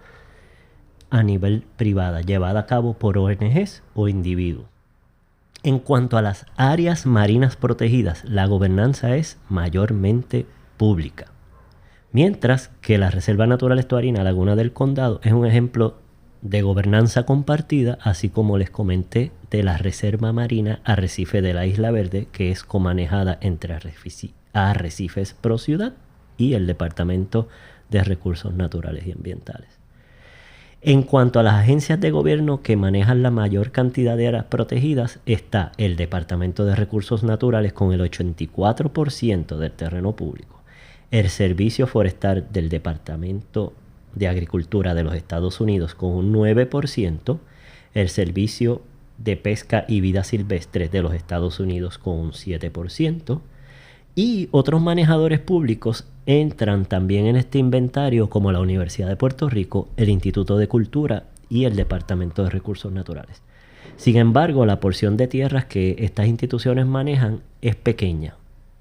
Speaker 1: a nivel privada, llevada a cabo por ONGs o individuos. En cuanto a las áreas marinas protegidas, la gobernanza es mayormente pública. Mientras que la Reserva Natural Estuarina Laguna del Condado es un ejemplo de gobernanza compartida, así como les comenté de la Reserva Marina Arrecife de la Isla Verde, que es comanejada entre Arrecifes Pro Ciudad y el Departamento de Recursos Naturales y Ambientales. En cuanto a las agencias de gobierno que manejan la mayor cantidad de áreas protegidas, está el Departamento de Recursos Naturales con el 84% del terreno público, el Servicio Forestal del Departamento de Agricultura de los Estados Unidos con un 9%, el Servicio de Pesca y Vida Silvestre de los Estados Unidos con un 7%, y otros manejadores públicos entran también en este inventario como la Universidad de Puerto Rico, el Instituto de Cultura y el Departamento de Recursos Naturales. Sin embargo, la porción de tierras que estas instituciones manejan es pequeña,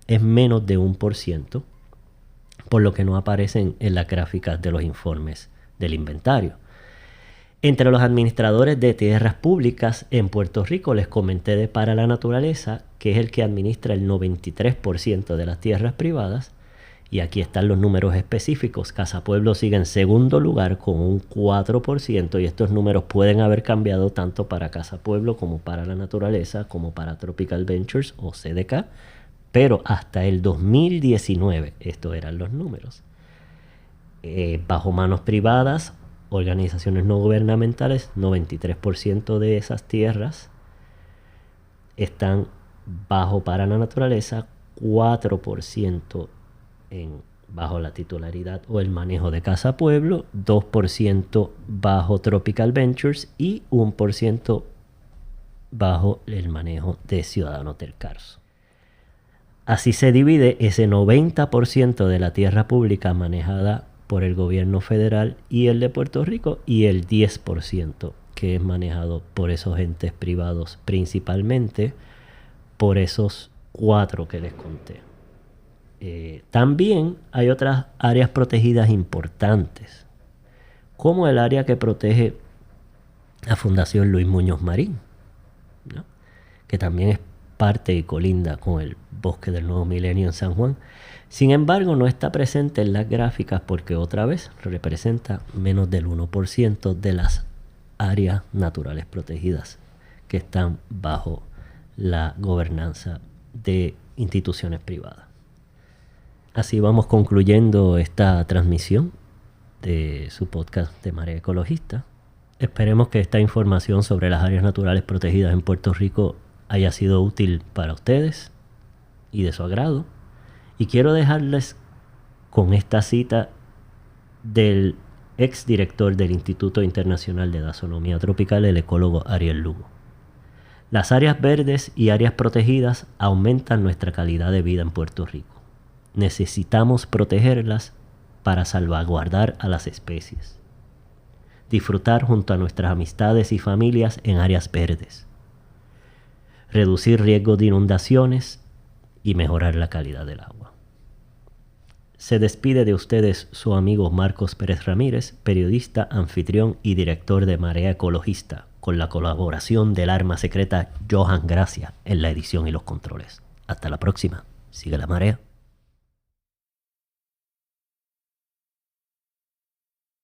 Speaker 1: es menos de 1%, por lo que no aparecen en las gráficas de los informes del inventario. Entre los administradores de tierras públicas en Puerto Rico les comenté de Para la Naturaleza, que es el que administra el 93% de las tierras privadas, y aquí están los números específicos. Casa Pueblo sigue en segundo lugar con un 4%, y estos números pueden haber cambiado tanto para Casa Pueblo como para la Naturaleza, como para Tropical Ventures o CDK, pero hasta el 2019 estos eran los números. Bajo manos privadas, organizaciones no gubernamentales, 93% de esas tierras están bajo Para la Naturaleza, 4% bajo la titularidad o el manejo de Casa Pueblo, 2% bajo Tropical Ventures y 1% bajo el manejo de Ciudadanos del Carso. Así se divide ese 90% de la tierra pública manejada por el gobierno federal y el de Puerto Rico, y el 10% que es manejado por esos entes privados, principalmente por esos 4 que les conté. También hay otras áreas protegidas importantes, como el área que protege la Fundación Luis Muñoz Marín, ¿no? Que también es parte y colinda con el Bosque del Nuevo Milenio en San Juan. Sin embargo, no está presente en las gráficas porque otra vez representa menos del 1% de las áreas naturales protegidas que están bajo la gobernanza de instituciones privadas. Así vamos concluyendo esta transmisión de su podcast de Marea Ecologista. Esperemos que esta información sobre las áreas naturales protegidas en Puerto Rico haya sido útil para ustedes y de su agrado. Y quiero dejarles con esta cita del exdirector del Instituto Internacional de Taxonomía Tropical, el ecólogo Ariel Lugo. Las áreas verdes y áreas protegidas aumentan nuestra calidad de vida en Puerto Rico. Necesitamos protegerlas para salvaguardar a las especies. Disfrutar junto a nuestras amistades y familias en áreas verdes. Reducir riesgos de inundaciones y mejorar la calidad del agua. Se despide de ustedes su amigo Marcos Pérez Ramírez, periodista, anfitrión y director de Marea Ecologista, con la colaboración del arma secreta Johan Gracia en la edición y los controles. Hasta la próxima. Sigue la marea.